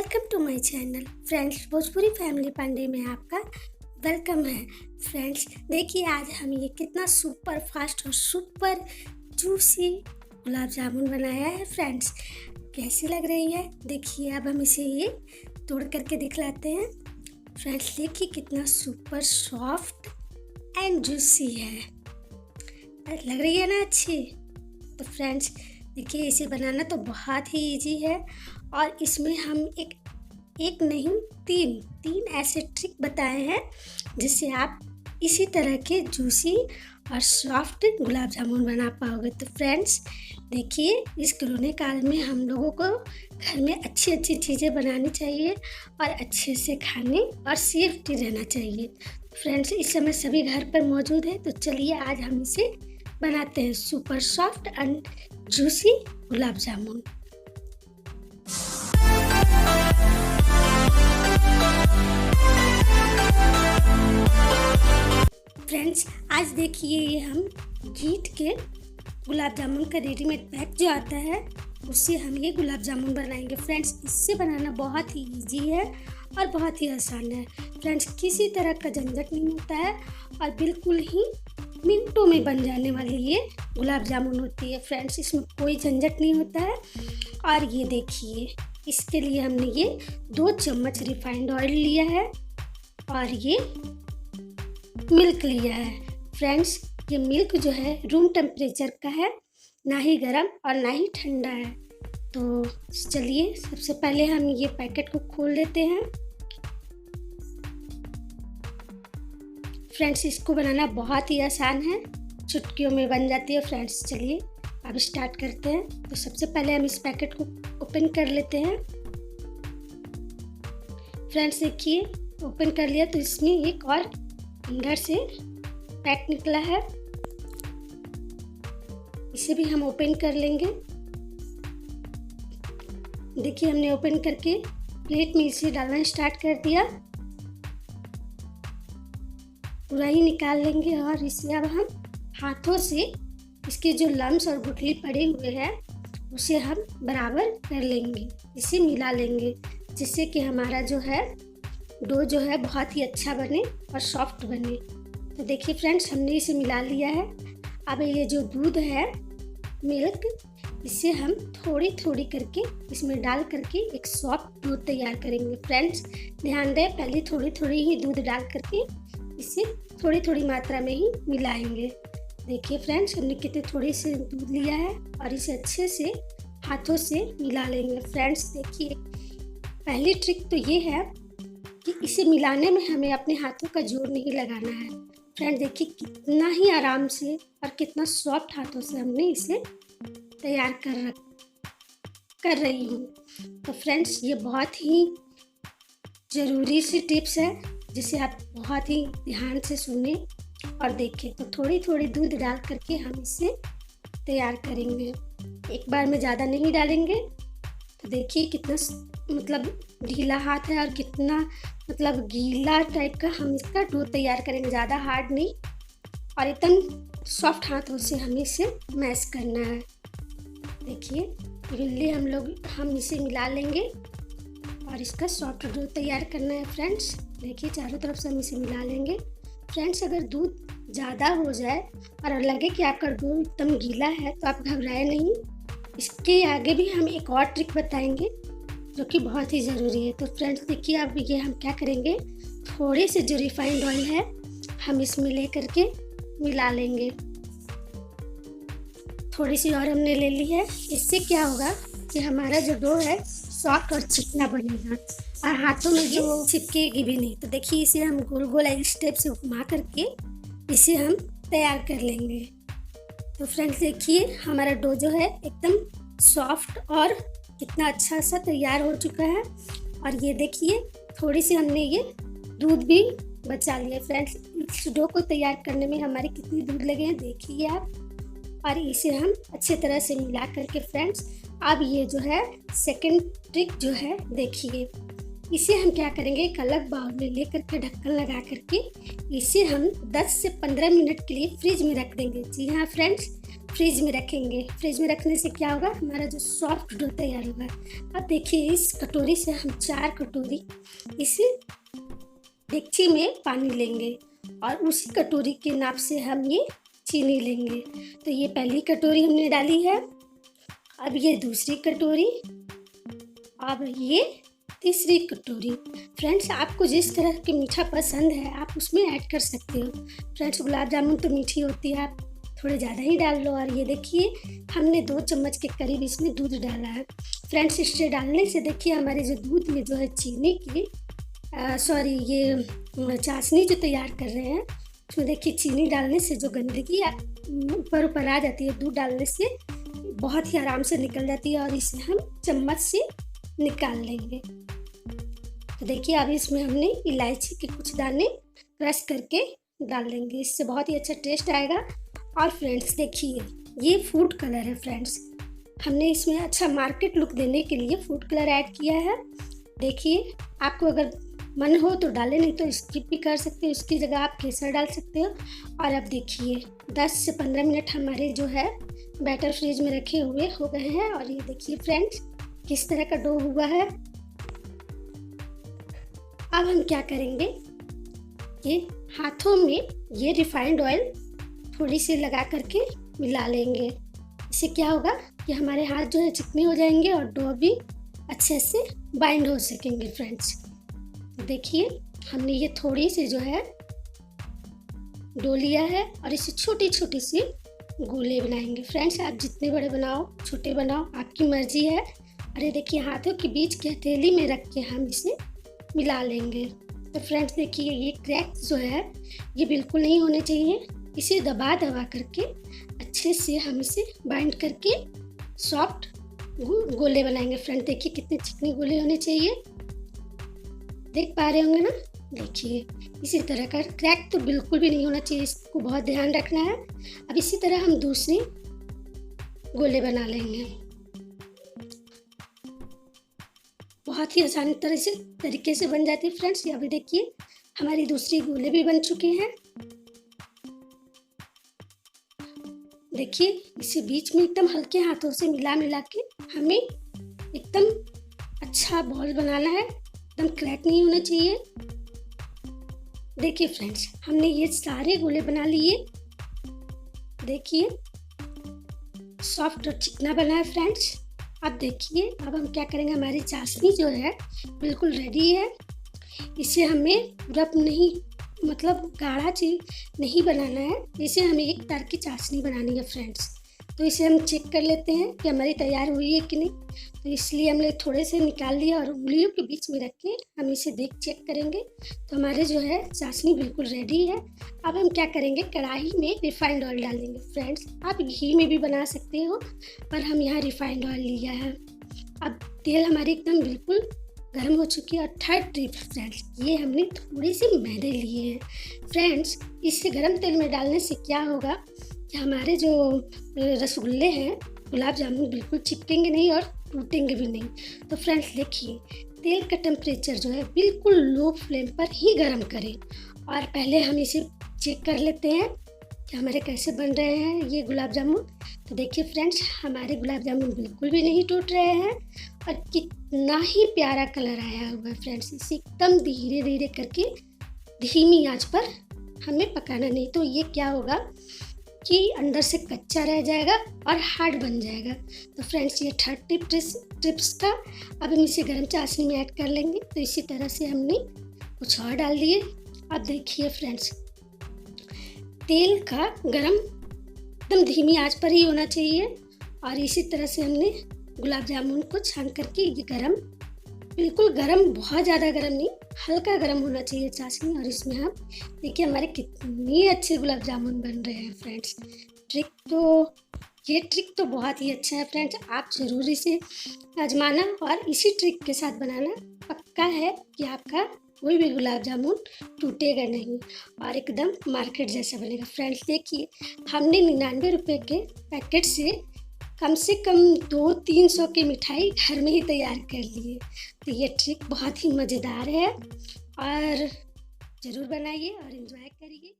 Welcome to my channel friends. Bhojpuri family Pandey में आपका welcome है। फ्रेंड्स देखिए, आज हम ये कितना सुपर फास्ट और सुपर जूसी गुलाब जामुन बनाया है। फ्रेंड्स कैसी लग रही है देखिए। अब हम इसे ये तोड़ करके दिखलाते हैं। फ्रेंड्स देखिए कितना सुपर सॉफ्ट एंड जूसी है। लग रही है ना अच्छी। तो फ्रेंड्स देखिए, इसे बनाना तो बहुत ही इजी है और इसमें हम एक नहीं तीन ऐसे ट्रिक बताए हैं जिससे आप इसी तरह के जूसी और सॉफ्ट गुलाब जामुन बना पाओगे। तो फ्रेंड्स देखिए, इस कोरोना काल में हम लोगों को घर में अच्छी अच्छी चीज़ें बनानी चाहिए और अच्छे से खाने और सेफ्टी रहना चाहिए। फ्रेंड्स इस समय सभी घर पर मौजूद है, तो चलिए आज हम इसे बनाते हैं super soft and juicy gulab jamun. Friends आज देखिए, ये हम गीट के गुलाब जामुन का रेडीमेड पैक जो आता है उससे हम ये गुलाब जामुन बनाएंगे। फ्रेंड्स इससे बनाना बहुत ही इजी है और बहुत ही आसान है। फ्रेंड्स किसी तरह का झंझट नहीं होता है और बिल्कुल ही मिनटों में बन जाने वाली ये गुलाब जामुन होती है। फ्रेंड्स इसमें कोई झंझट नहीं होता है। और ये देखिए, इसके लिए हमने ये 2 चम्मच रिफाइंड ऑयल लिया है और ये मिल्क लिया है। फ्रेंड्स ये मिल्क जो है रूम टेम्परेचर का है, ना ही गर्म और ना ही ठंडा है। तो चलिए सबसे पहले हम ये पैकेट को खोल लेते हैं। फ्रेंड्स इसको बनाना बहुत ही आसान है, चुटकियों में बन जाती है। फ्रेंड्स चलिए अब स्टार्ट करते हैं। तो सबसे पहले हम इस पैकेट को ओपन कर लेते हैं। फ्रेंड्स देखिए ओपन कर लिया तो इसमें एक और अंदर से पैक निकला है, इसे भी हम ओपन कर लेंगे। देखिए हमने ओपन करके प्लेट में इसे डालना स्टार्ट कर दिया। पूरा ही निकाल लेंगे और इसे अब हम हाथों से इसके जो लम्स और गुठली पड़े हुए हैं उसे हम बराबर कर लेंगे, इसे मिला लेंगे जिससे कि हमारा जो है डो जो है बहुत ही अच्छा बने और सॉफ्ट बने। तो देखिए फ्रेंड्स हमने इसे मिला लिया है। अब ये जो दूध है मिल्क, इसे हम थोड़ी थोड़ी करके इसमें डाल करके एक सॉफ्ट दूध तैयार करेंगे। फ्रेंड्स ध्यान दें, पहले थोड़ी थोड़ी ही दूध डाल करके इसे थोड़ी थोड़ी मात्रा में ही मिलाएंगे। देखिए फ्रेंड्स हमने कितने थोड़ी से दूध लिया है और इसे अच्छे से हाथों से मिला लेंगे। फ्रेंड्स देखिए पहली ट्रिक तो ये है कि इसे मिलाने में हमें अपने हाथों का जोर नहीं लगाना है। फ्रेंड्स देखिए कितना ही आराम से और कितना सॉफ्ट हाथों से हमने इसे तैयार कर रही हूँ। तो फ्रेंड्स ये बहुत ही ज़रूरी सी टिप्स है जिसे आप बहुत ही ध्यान से सुने और देखें। तो थोड़ी थोड़ी दूध डाल करके हम इसे तैयार करेंगे, एक बार में ज़्यादा नहीं डालेंगे। तो देखिए कितना मतलब ढीला हाथ है और कितना मतलब गीला टाइप का हम इसका डो तैयार करेंगे, ज़्यादा हार्ड नहीं और एकदम सॉफ्ट हाथों से हमें इसे मैश करना है। देखिए इवनली हम इसे मिला लेंगे और इसका सॉफ्ट डो तैयार करना है। फ्रेंड्स देखिए चारों तरफ से हम इसे मिला लेंगे। फ्रेंड्स अगर दूध ज़्यादा हो जाए और लगे कि आपका डो एकदम गीला है तो आप घबराए नहीं, इसके आगे भी हम एक और ट्रिक बताएंगे जो कि बहुत ही ज़रूरी है। तो फ्रेंड्स देखिए अब ये हम क्या करेंगे, थोड़े से जो रिफाइंड ऑयल है हम इसमें ले करके मिला लेंगे। थोड़ी सी और हमने ले ली है। इससे क्या होगा कि हमारा जो डो है सॉफ्ट और चिकना बनेगा और हाथों में जो चिपकेगी भी नहीं। तो देखिए इसे हम गोल गोल एक स्टेप से घुमा करके इसे हम तैयार कर लेंगे। तो फ्रेंड्स देखिए हमारा डो जो है एकदम सॉफ्ट और कितना अच्छा सा तैयार हो चुका है। और ये देखिए थोड़ी सी हमने ये दूध भी बचा लिया। फ्रेंड्स इस डो को तैयार करने में हमारे कितनी दूध लगे हैं देखिए आप। और इसे हम अच्छे तरह से मिला करके फ्रेंड्स अब ये जो है सेकंड ट्रिक जो है देखिए, इसे हम क्या करेंगे, एक अलग बाउल में ले करके ढक्कन लगा करके इसे हम 10 से 15 मिनट के लिए फ्रिज में रख देंगे। जी हाँ फ्रेंड्स फ्रिज में रखेंगे। फ्रिज में रखने से क्या होगा, हमारा जो सॉफ्ट डो तैयार होगा। अब देखिए इस कटोरी से हम 4 कटोरी इस डेगची में पानी लेंगे और उसी कटोरी के नाप से हम ये चीनी लेंगे। तो ये पहली कटोरी हमने डाली है, अब ये दूसरी कटोरी, अब ये तीसरी कटोरी। फ्रेंड्स आपको जिस तरह की मीठा पसंद है आप उसमें ऐड कर सकते हो। फ्रेंड्स गुलाब जामुन तो मीठी होती है, आप थोड़े ज़्यादा ही डाल लो। और ये देखिए हमने 2 चम्मच के करीब इसमें दूध डाला है। फ्रेंड्स इससे डालने से देखिए हमारे जो दूध में जो है चीनी की ये चाशनी जो तैयार कर रहे हैं उसमें देखिए चीनी डालने से जो गंदगी ऊपर आ जाती है दूध डालने से बहुत ही आराम से निकल जाती है और इसे हम चम्मच से निकाल लेंगे। तो देखिए अब इसमें हमने इलायची के कुछ दाने क्रश करके डाल लेंगे, इससे बहुत ही अच्छा टेस्ट आएगा। और फ्रेंड्स देखिए ये फूड कलर है। फ्रेंड्स हमने इसमें अच्छा मार्केट लुक देने के लिए फूड कलर ऐड किया है। देखिए आपको अगर मन हो तो डालें, नहीं तो स्किप भी कर सकते हो, उसकी जगह आप केसर डाल सकते हो। और अब देखिए 10 से 15 मिनट हमारे जो है बैटर फ्रिज में रखे हुए हो गए हैं। और ये देखिए फ्रेंड्स किस तरह का डो हुआ है। अब हम क्या करेंगे कि हाथों में ये रिफाइंड ऑयल थोड़ी सी लगा करके मिला लेंगे। इससे क्या होगा कि हमारे हाथ जो है चिकने हो जाएंगे और डो भी अच्छे से बाइंड हो सकेंगे। फ्रेंड्स तो देखिए हमने ये थोड़ी सी जो है डो लिया है और इसे छोटी छोटी सी गोले बनाएंगे। फ्रेंड्स आप जितने बड़े बनाओ छोटे बनाओ आपकी मर्जी है। अरे देखिए हाथों के बीच की हथेली में रख के हम इसे मिला लेंगे। तो फ्रेंड्स देखिए ये क्रैक्स जो है ये बिल्कुल नहीं होने चाहिए। इसे दबा दबा करके अच्छे से हम इसे बाइंड करके सॉफ्ट गोले बनाएंगे। फ्रेंड्स देखिए कितने चिकने गोले होने चाहिए, देख पा रहे होंगे ना। देखिए इसी तरह का क्रैक तो बिल्कुल भी नहीं होना चाहिए, इसको बहुत ध्यान रखना है। अब इसी तरह हम दूसरे गोले बना लेंगे। बहुत ही आसानी तरीके से बन जाती है। फ्रेंड्स यहाँ भी देखिए हमारी दूसरी गोले भी बन चुके हैं। देखिए इसे बीच में एकदम हल्के हाथों से मिला के हमें एकदम अच्छा बॉल बनाना है, एकदम क्रैक नहीं होना चाहिए। देखिए फ्रेंड्स हमने ये सारे गोले बना लिए, देखिए सॉफ्ट और चिकना बना है। फ्रेंड्स अब देखिए अब हम क्या करेंगे, हमारी चाशनी जो है बिल्कुल रेडी है। इसे हमें रफ नहीं मतलब गाढ़ा चीज नहीं बनाना है, इसे हमें एक तार की चाशनी बनानी है। फ्रेंड्स तो इसे हम चेक कर लेते हैं कि हमारी तैयार हुई है कि नहीं। तो इसलिए हमने थोड़े से निकाल लिया और उंगलियों के बीच में रख के हम इसे चेक करेंगे। तो हमारे जो है चाशनी बिल्कुल रेडी है। अब हम क्या करेंगे, कढ़ाई में रिफाइंड ऑयल डालेंगे। फ्रेंड्स आप घी में भी बना सकते हो पर हम यहाँ रिफाइंड ऑयल लिया है। अब तेल हमारी एकदम बिल्कुल गर्म हो चुकी है। और थर्ड टिप फ्रेंड्स ये हमने थोड़ी सी मैदे लिए हैं। फ्रेंड्स इससे गर्म तेल में डालने से क्या होगा कि हमारे जो रसगुल्ले हैं गुलाब जामुन बिल्कुल चिपकेंगे नहीं और टूटेंगे भी नहीं। तो फ्रेंड्स देखिए तेल का टेम्परेचर जो है बिल्कुल लो फ्लेम पर ही गर्म करें और पहले हम इसे चेक कर लेते हैं कि हमारे कैसे बन रहे हैं ये गुलाब जामुन। तो देखिए फ्रेंड्स हमारे गुलाब जामुन बिल्कुल भी नहीं टूट रहे हैं और कितना ही प्यारा कलर आया हुआ है। फ्रेंड्स इसे एकदम धीरे धीरे करके धीमी आंच पर हमें पकाना, नहीं तो ये क्या होगा कि अंदर से कच्चा रह जाएगा और हार्ड बन जाएगा। तो फ्रेंड्स ये थर्ड टिप्स का अब हम इसे गर्म चाशनी में ऐड कर लेंगे। तो इसी तरह से हमने कुछ और डाल दिए। अब देखिए फ्रेंड्स तेल का गरम एकदम धीमी आंच पर ही होना चाहिए और इसी तरह से हमने गुलाब जामुन को छान करके ये गरम बिल्कुल गरम, बहुत ज़्यादा गरम नहीं, हल्का गरम होना चाहिए चाशनी। और इसमें हम देखिए हमारे कितने अच्छे गुलाब जामुन बन रहे हैं। फ्रेंड्स ये ट्रिक तो बहुत ही अच्छा है। फ्रेंड्स आप ज़रूर इसे आजमाना और इसी ट्रिक के साथ बनाना, पक्का है कि आपका कोई भी गुलाब जामुन टूटेगा नहीं और एकदम मार्केट जैसा बनेगा। फ्रेंड्स देखिए हमने 99 रुपये के पैकेट से कम 200-300 की मिठाई घर में ही तैयार कर ली है। तो ये ट्रिक बहुत ही मज़ेदार है और ज़रूर बनाइए और एंजॉय करिए।